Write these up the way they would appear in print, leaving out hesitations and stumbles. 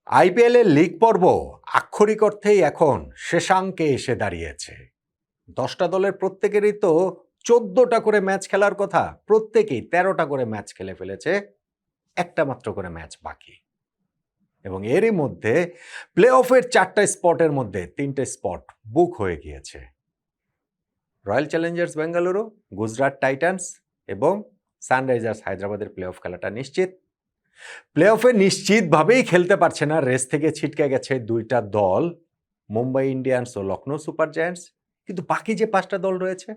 আইপিএলের লিগ পর্ব আক্ষরিক অর্থেই এখন শেষাঙ্কে এসে দাঁড়িয়েছে। 10টা দলের প্রত্যেকেরই তো 14টা করে ম্যাচ খেলার কথা, প্রত্যেকেই 13টা করে ম্যাচ খেলে ফেলেছে, একটা মাত্র করে ম্যাচ বাকি। এবং এরই মধ্যে প্লে অফের 4টা স্পটের মধ্যে 3টে স্পট বুক হয়ে গিয়েছে। Royal Challengers Bengaluru, Gujarat Titans এবং সানরাইজার্স হায়দ্রাবাদের প্লে অফ খেলাটা নিশ্চিত। প্লে অফে নিশ্চিতভাবেই খেলতে পারছে না, রেস থেকে ছিটকে গেছে 2টা দল, মুম্বাই ইন্ডিয়ান্স ও লখনৌ সুপার জায়ান্টস। কিন্তু বাকি যে 5টা দল রয়েছে,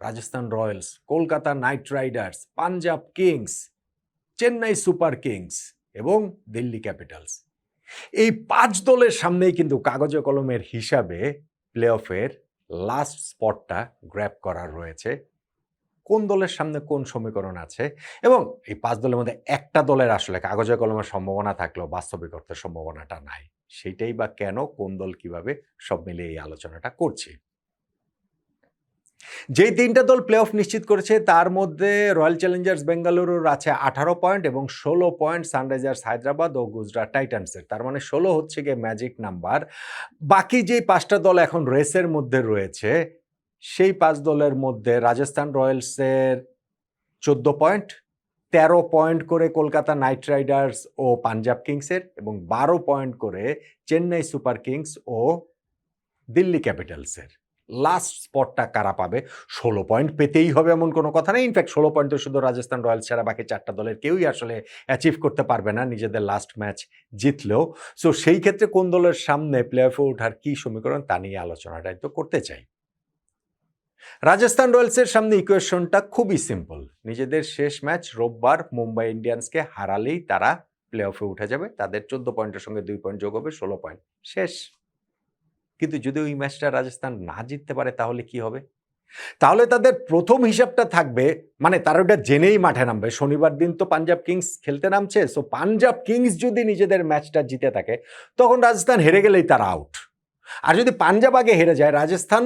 Rajasthan Royals, Kolkata Knight Riders, Punjab Kings, Chennai Super Kings এবং দিল্লি ক্যাপিটালস, এই 5 দলের সামনেই কিন্তু কাগজে কলমের হিসাবে প্লে অফের লাস্ট স্পটটা গ্র্যাব করার রয়েছে। কোন দলের সামনে কোন সমীকরণ আছে এবং এই 5 দলের মধ্যে একটা দলের আসলে কাগজে কলমের সম্ভাবনা থাকলেও বাস্তবিক অর্থে সম্ভাবনাটা নাই। সেইটাই বা কেন, কোন দল কিভাবে, সব মিলিয়ে এই আলোচনাটা করছি। যেই 3টা দল প্লে অফ নিশ্চিত করেছে তার মধ্যে রয়্যাল চ্যালেঞ্জার্স বেঙ্গালুরুর আছে 18 পয়েন্ট এবং 16 পয়েন্ট সানরাইজার্স হায়দ্রাবাদ ও গুজরাট টাইটান্সের। তার মানে 16 হচ্ছে গিয়ে ম্যাজিক নাম্বার। বাকি যেই 5টা দল এখন রেসের মধ্যে রয়েছে, সেই 5 দলের মধ্যে রাজস্থান রয়্যালসের 14 পয়েন্ট, 13 পয়েন্ট করে কলকাতা নাইট রাইডার্স ও পাঞ্জাব কিংসের এবং 12 পয়েন্ট করে চেন্নাই সুপার কিংস ও দিল্লি ক্যাপিটালসের। লাস্ট স্পটটা কারা পাবে? 16 পয়েন্ট পেতেই হবে এমন কোনো কথা নেই। ইনফ্যাক্ট 16 পয়েন্ট তো শুধু রাজস্থান রয়্যালস ছাড়া বাকি 4টা দলের কেউই আসলে অ্যাচিভ করতে পারবে না নিজেদের লাস্ট ম্যাচ জিতলেও। সো সেই ক্ষেত্রে কোন দলের সামনে প্লে অফে ওঠার কী সমীকরণ, তা নিয়ে আলোচনাটাই তো করতে চাই। রাজস্থান রয়্যালসের সামনে ইকুয়েশনটা খুবই সিম্পল। নিজেদের শেষ ম্যাচ রোববার মুম্বাই ইন্ডিয়ান্সকে হারালেই তারা প্লে অফে উঠে যাবে। তাদের 14 পয়েন্টের সঙ্গে 2 পয়েন্ট যোগ হবে, 16 পয়েন্ট, শেষ। কিন্তু যদি ওই ম্যাচটা রাজস্থান না জিততে পারে তাহলে কি হবে? তাহলে তাদের প্রথম হিসাবটা থাকবে, মানে তারা ওটা জেনেই মাঠে নামবে। শনিবার দিন তো পাঞ্জাব কিংস খেলতে নামছে, সো পাঞ্জাব কিংস যদি নিজেদের ম্যাচটা জিতে থাকে তখন রাজস্থান হেরে গেলেই তারা আউট। আর যদি পাঞ্জাব আগে হেরে যায়, রাজস্থান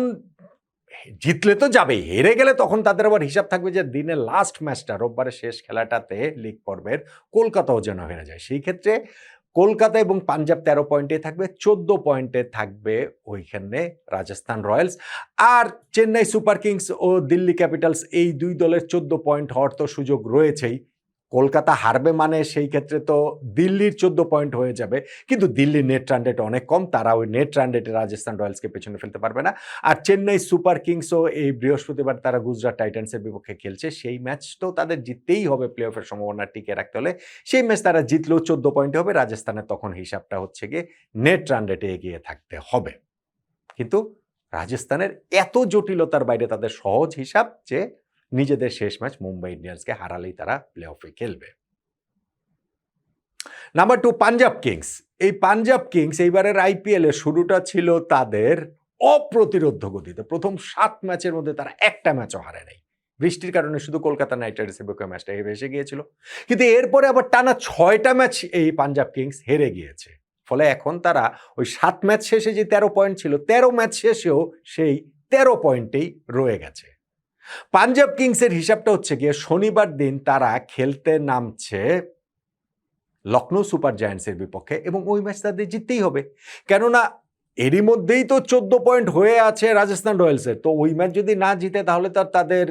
জিতলে তো যাবেই, হেরে গেলে তখন তাদের আবার হিসাব থাকবে যে দিনের লাস্ট ম্যাচটা, রোববারের শেষ খেলাটাতে লিগ পর্বের কলকাতাও যেন হেরে যায়। সেই ক্ষেত্রে কলকাতা এবং পাঞ্জাব 13 পয়েন্টে থাকবে, 14 পয়েন্টে থাকবে ওইখানে রাজস্থান রয়্যালস। আর চেন্নাই সুপার কিংস ও দিল্লি ক্যাপিটালস, এই 2 দলের 14 পয়েন্ট হওয়ার তো সুযোগ রয়েছেই। কলকাতা হারবে মানে সেই ক্ষেত্রে তো দিল্লির 14 পয়েন্ট হয়ে যাবে, কিন্তু দিল্লির নেট রান রেট অনেক কম, তারা ওই নেট রান রেটে রাজস্থান রয়্যালসকে পেছনে ফেলতে পারবে না। আর চেন্নাই সুপার কিংসও এই বৃহস্পতিবার তারা গুজরাট টাইটান্সের বিপক্ষে খেলছে, সেই ম্যাচটাও তাদের জিততেই হবে প্লে অফের সম্ভাবনা টিকে রাখতে হলে। সেই ম্যাচ তারা জিতলেও 14 পয়েন্ট হবে, রাজস্থানের তখন হিসাবটা হচ্ছে গিয়ে নেট রান রেটে এগিয়ে থাকতে হবে। কিন্তু রাজস্থানের এত জটিলতার বাইরে তাদের সহজ হিসাব যে নিজেদের শেষ ম্যাচ মুম্বাই ইন্ডিয়ান্সকে হারালেই তারা প্লে অফে খেলবে। Number 2 Punjab Kings. এই পাঞ্জাব কিংস এইবারের আইপিএল এর শুরুটা ছিল তাদের অপ্রতিরোধ্য গতিতে। প্রথম 7 ম্যাচের মধ্যে তারা একটা ম্যাচও হারে নাই। বৃষ্টির কারণে শুধু কলকাতা নাইট রাইডার্সের বিপক্ষে ম্যাচটা ভেসে গিয়েছিল, কিন্তু এরপরে আবার টানা 6টা ম্যাচ এই পাঞ্জাব কিংস হেরে গিয়েছে। ফলে এখন তারা ওই 7 ম্যাচ শেষে যে 13 পয়েন্ট ছিল, 13 ম্যাচ শেষেও সেই 13 পয়েন্টেই রয়ে গেছে। পাঞ্জাব কিংসের হিসাবটা হচ্ছে গিয়ে শনিবার দিন তারা খেলতে নামছে লখনৌ সুপার জায়ান্টসের বিপক্ষে এবং ওই ম্যাচ তাদের জিততেই হবে। কেননা এরই মধ্যেই তো 14 পয়েন্ট হয়ে আছে রাজস্থান রয়্যালসের, তো ওই ম্যাচ যদি না জিতে তাহলে তো তাদের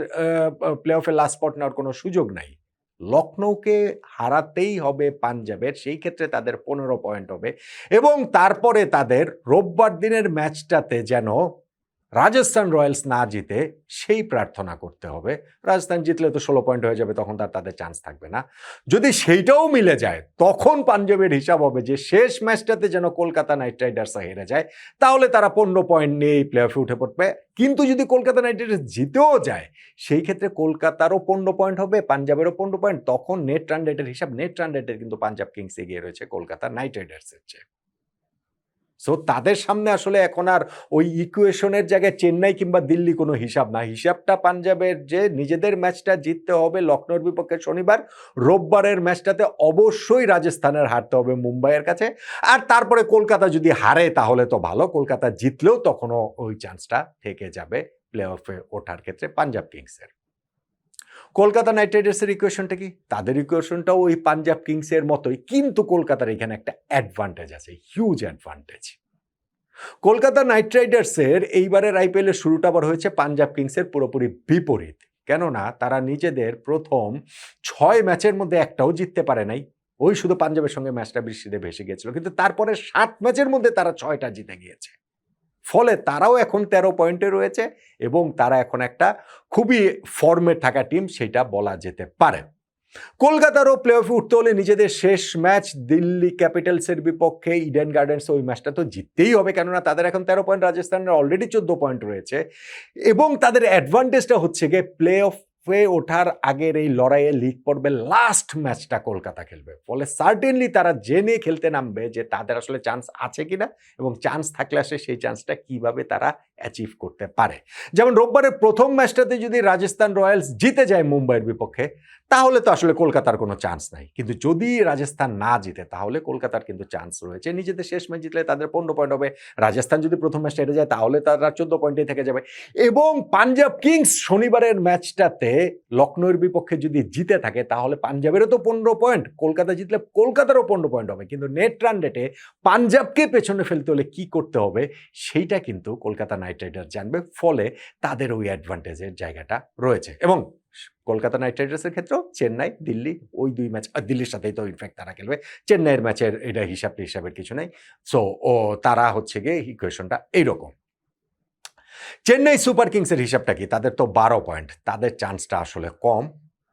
প্লে অফে লাস্ট স্পট নেওয়ার কোনো সুযোগ নাই। লখনৌকে হারাতেই হবে পাঞ্জাবের, সেই ক্ষেত্রে তাদের 15 পয়েন্ট হবে এবং তারপরে তাদের রোববার দিনের ম্যাচটাতে যেন রাজস্থান রয়্যালস না জিতে সেই প্রার্থনা করতে হবে। রাজস্থান জিতলে তো 16 পয়েন্ট হয়ে যাবে, তখন তাদের চান্স থাকবে না। যদি সেইটাও মিলে যায় তখন পাঞ্জাবের হিসাব হবে যে শেষ ম্যাচটাতে যেন কলকাতা নাইট রাইডার্স হেরে যায়, তাহলে তারা 15 পয়েন্ট নিয়ে এই প্লে অফে উঠে পড়বে। কিন্তু যদি কলকাতা নাইট রাইডার্স জিতেও যায়, সেই ক্ষেত্রে কলকাতারও 15 পয়েন্ট হবে, পাঞ্জাবেরও 15 পয়েন্ট, তখন নেট রান রেটের হিসাব, নেট রান রেটের কিন্তু পাঞ্জাব কিংস এগিয়ে রয়েছে কলকাতা নাইট রাইডার্সের চেয়ে। সো তাদের সামনে আসলে এখন আর ওই ইকুয়েশনের জায়গায় চেন্নাই কিংবা দিল্লি কোনো হিসাব না। হিসাবটা পাঞ্জাবের যে নিজেদের ম্যাচটা জিততে হবে লখনৌর বিপক্ষে শনিবার, রোববারের ম্যাচটাতে অবশ্যই রাজস্থানের হারতে হবে মুম্বাইয়ের কাছে। আর তারপরে কলকাতা যদি হারে তাহলে তো ভালো, কলকাতা জিতলেও তখনও ওই চান্সটা থেকে যাবে প্লে অফে ওঠার ক্ষেত্রে পাঞ্জাব কিংসের। কলকাতা নাইট রাইডার্সের ইকুয়েশনটা কি? তাদের ইকুয়েশনটাও ওই পাঞ্জাব কিংসের মতোই, কিন্তু কলকাতার এখানে একটা অ্যাডভান্টেজ আছে, হিউজ অ্যাডভান্টেজ। কলকাতা নাইট রাইডার্সের এইবারের আইপিএলের শুরুটা আবার হয়েছে পাঞ্জাব কিংসের পুরোপুরি বিপরীত। কেননা তারা নিজেদের প্রথম 6 ম্যাচের মধ্যে একটাও জিততে পারে নাই। ওই শুধু পাঞ্জাবের সঙ্গে ম্যাচটা বৃষ্টিতে ভেসে গিয়েছিল, কিন্তু তারপরে 7 ম্যাচের মধ্যে তারা 6টা জিতে গিয়েছে। ফলে তারাও এখন 13 পয়েন্টে রয়েছে এবং তারা এখন একটা খুবই ফর্মে থাকা টিম, সেটা বলা যেতে পারে। কলকাতারও প্লে অফে উঠতে হলে নিজেদের শেষ ম্যাচ দিল্লি ক্যাপিটালসের বিপক্ষে ইডেন গার্ডেন্স, ওই ম্যাচটা তো জিততেই হবে, কেননা তাদের এখন 13 পয়েন্ট, রাজস্থানের অলরেডি 14 পয়েন্ট রয়েছে এবং তাদের অ্যাডভান্টেজটা হচ্ছে গিয়ে প্লে অফে ওঠার আগের এই লড়াইয়ে লিগ পর্বের লাস্ট ম্যাচটা কলকাতা খেলবে। ফলে সার্টেনলি তারা জেনে খেলতে নামবে যে তাদের আসলে চান্স আছে কিনা এবং চান্স থাকলে আসলে সেই চান্সটা কিভাবে তারা অ্যাচিভ করতে পারে। যেমন রোববারের প্রথম ম্যাচটাতে যদি রাজস্থান রয়্যালস জিতে যায় মুম্বাইয়ের বিপক্ষে, তাহলে তো আসলে কলকাতার কোনো চান্স নাই, কিন্তু যদি রাজস্থান না জিতে তাহলে কলকাতার কিন্তু চান্স রয়েছে। নিজেদের শেষ ম্যাচ জিতলে তাদের 15 পয়েন্ট হবে, রাজস্থান যদি প্রথম ম্যাচটা হেরে যায় তাহলে তারা 14 পয়েন্টে থেকে যাবে এবং পাঞ্জাব কিংস শনিবারের ম্যাচটাতে লখনৌর বিপক্ষে যদি জিতে থাকে তাহলে পাঞ্জাবেরও তো 15 পয়েন্ট, কলকাতা জিতলে কলকাতারও 15 পয়েন্ট হবে। কিন্তু নেট রান রেটে পাঞ্জাবকে পেছনে ফেলতে হলে কি করতে হবে সেইটা কিন্তু কলকাতা নাইট রাইডার্স জানবে, ফলে তাদের ওই অ্যাডভান্টেজের জায়গাটা রয়েছে। এবং কলকাতা নাইট রাইডার্সের ক্ষেত্রেও চেন্নাই দিল্লি ওই 2 ম্যাচ, দিল্লির সাথেই তো ইনফ্যাক্ট তারা খেলবে, চেন্নাইয়ের ম্যাচের এটা হিসাবের কিছু নেই। সো তারা হচ্ছে গিয়ে ইকুয়েশনটা এইরকম। চেন্নাই সুপার কিংসের হিসাবটা কি? তাদের তো 12 পয়েন্ট, তাদের চান্সটা আসলে কম,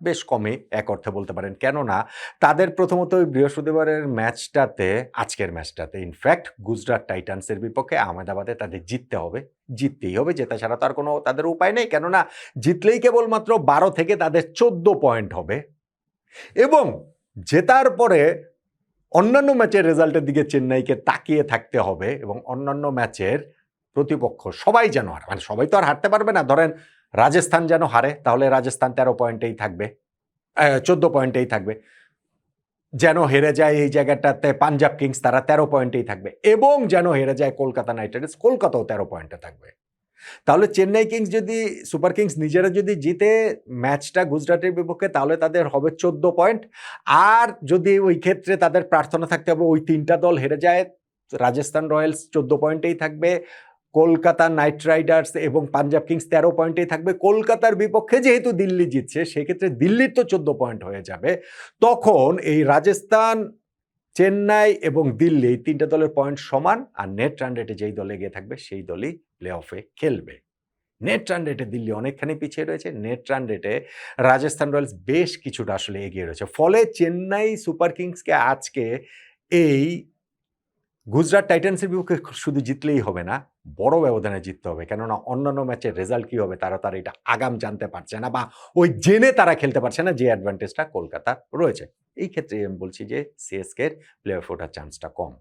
বেশ কমই এক অর্থে বলতে পারেন। কেননা তাদের প্রথমত ওই বৃহস্পতিবারের ম্যাচটাতে, আজকের ম্যাচটাতে ইনফ্যাক্ট গুজরাট টাইটান্সের বিপক্ষে আহমেদাবাদে তাদের জিততে হবে, জিততেই হবে, জেতা ছাড়া তো আর কোনো তাদের উপায় নেই। কেননা জিতলেই কেবলমাত্র 12 থেকে তাদের 14 পয়েন্ট হবে এবং জেতার পরে অন্যান্য ম্যাচের রেজাল্টের দিকে চেন্নাইকে তাকিয়ে থাকতে হবে এবং অন্যান্য ম্যাচের প্রতিপক্ষ সবাই যেন হারে, মানে সবাই তো আর হারতে পারবে না। ধরেন রাজস্থান যেন হারে, তাহলে রাজস্থান 13 পয়েন্টেই থাকবে, 14 পয়েন্টেই থাকবে। যেন হেরে যায় এই জায়গাটাতে পাঞ্জাব কিংস, তারা 13 পয়েন্টেই থাকবে এবং যেন হেরে যায় কলকাতা নাইট রাইডার্স, কলকাতাও 13 পয়েন্টে থাকবে। তাহলে চেন্নাই কিংস যদি, সুপার কিংস নিজেরা যদি জিতে ম্যাচটা গুজরাটের বিপক্ষে, তাহলে তাদের হবে 14 পয়েন্ট। আর যদি ওই ক্ষেত্রে তাদের প্রার্থনা থাকতে হবে ওই 3টা দল হেরে যায়, রাজস্থান রয়্যালস 14 পয়েন্টেই থাকবে, কলকাতা নাইট রাইডার্স এবং পাঞ্জাব কিংস 13 পয়েন্টেই থাকবে। কলকাতার বিপক্ষে যেহেতু দিল্লি জিতছে, সেক্ষেত্রে দিল্লির তো 14 পয়েন্ট হয়ে যাবে। তখন এই রাজস্থান, চেন্নাই এবং দিল্লি এই 3টে দলের পয়েন্ট সমান, আর নেট রান রেটে যেই দল এগিয়ে থাকবে সেই দলই প্লে অফে খেলবে। নেট রান রেটে দিল্লি অনেকখানি পিছিয়ে রয়েছে, নেট রান রেটে রাজস্থান রয়্যালস বেশ কিছুটা আসলে এগিয়ে রয়েছে। ফলে চেন্নাই সুপার কিংসকে আজকে এই গুজরাট টাইটান্সের বিপক্ষে শুধু জিতলেই হবে না, বড় ব্যবধানে জিততে হবে। কেননা অন্যান্য ম্যাচের রেজাল্ট কী হবে তারা এটা আগাম জানতে পারছে না, বা ওই জেনে তারা খেলতে পারছে না, যে অ্যাডভান্টেজটা কলকাতার রয়েছে। এই ক্ষেত্রে আমি বলছি যে সিএসকের প্লে অফে ওঠার চান্সটা কম।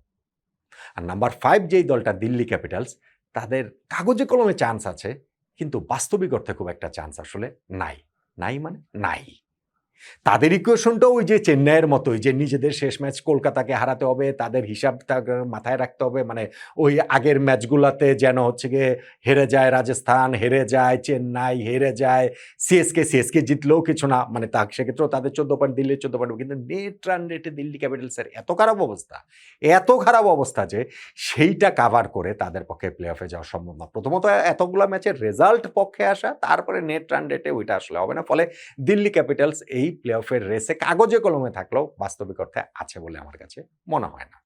আর নাম্বার 5 যেই দলটা দিল্লি ক্যাপিটালস, তাদের কাগজে কলমে চান্স আছে, কিন্তু বাস্তবিক অর্থে খুব একটা চান্স আসলে নাই। নাই মানে নাই। তাদের ইকুয়েশনটাও ওই যে চেন্নাইয়ের মতোই, যে নিজেদের শেষ ম্যাচ কলকাতাকে হারাতে হবে, তাদের হিসাবটা মাথায় রাখতে হবে, মানে ওই আগের ম্যাচগুলোতে যেন হচ্ছে গিয়ে হেরে যায় রাজস্থান, হেরে যায় চেন্নাই, হেরে যায় সিএসকে জিতলেও কিছু না, মানে সেক্ষেত্রেও তাদের 14 পয়েন্ট, দিল্লির 14 পয়েন্ট। কিন্তু নেট রান রেটে দিল্লি ক্যাপিটালসের এত খারাপ অবস্থা যে সেইটা কাভার করে তাদের পক্ষে প্লে অফে যাওয়া সম্ভব না। প্রথমত এতগুলো ম্যাচের রেজাল্ট পক্ষে আসা, তারপরে নেট রান রেটে ওইটা আসলে হবে না। ফলে দিল্লি ক্যাপিটালস এই প্লে অফের রেসে কাগজে কলমে থাকলেও বাস্তবিক অর্থে আছে বলে আমার কাছে মনে হয় না।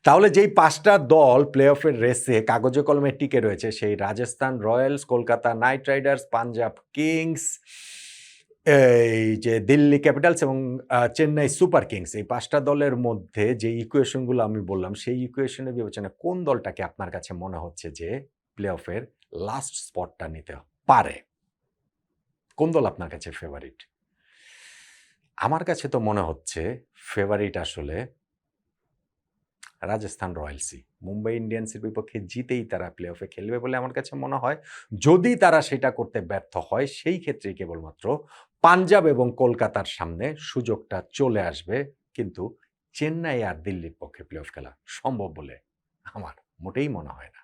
তাহলে যেই 5টা দল প্লে অফের রেসে কাগজে কলমে টিকে রয়েছে, সেই Rajasthan Royals, Kolkata Knight Riders, Punjab Kings, এই যে দিল্লি ক্যাপিটালস এবং চেন্নাই সুপার কিংস, এই 5টা দলের মধ্যে যে ইকুয়েশনগুলো আমি বললাম, সেই ইকুয়েশনের বিবেচনায় কোন দলটাকে আপনার কাছে মনে হচ্ছে যে প্লে অফের লাস্ট স্পটটা নিতে পারে? কোন দল আপনার কাছে ফেভারিট? আমার কাছে তো মনে হচ্ছে ফেভারিট আসলে রাজস্থান রয়্যালসই। মুম্বাই ইন্ডিয়ান্সের বিপক্ষে জিতেই তারা প্লে অফে খেলবে বলে আমার কাছে মনে হয়। যদি তারা সেটা করতে ব্যর্থ হয়, সেই ক্ষেত্রে কেবলমাত্র পাঞ্জাব এবং কলকাতার সামনে সুযোগটা চলে আসবে, কিন্তু চেন্নাই আর দিল্লির পক্ষে প্লে অফ খেলা সম্ভব বলে আমার মোটেই মনে হয় না।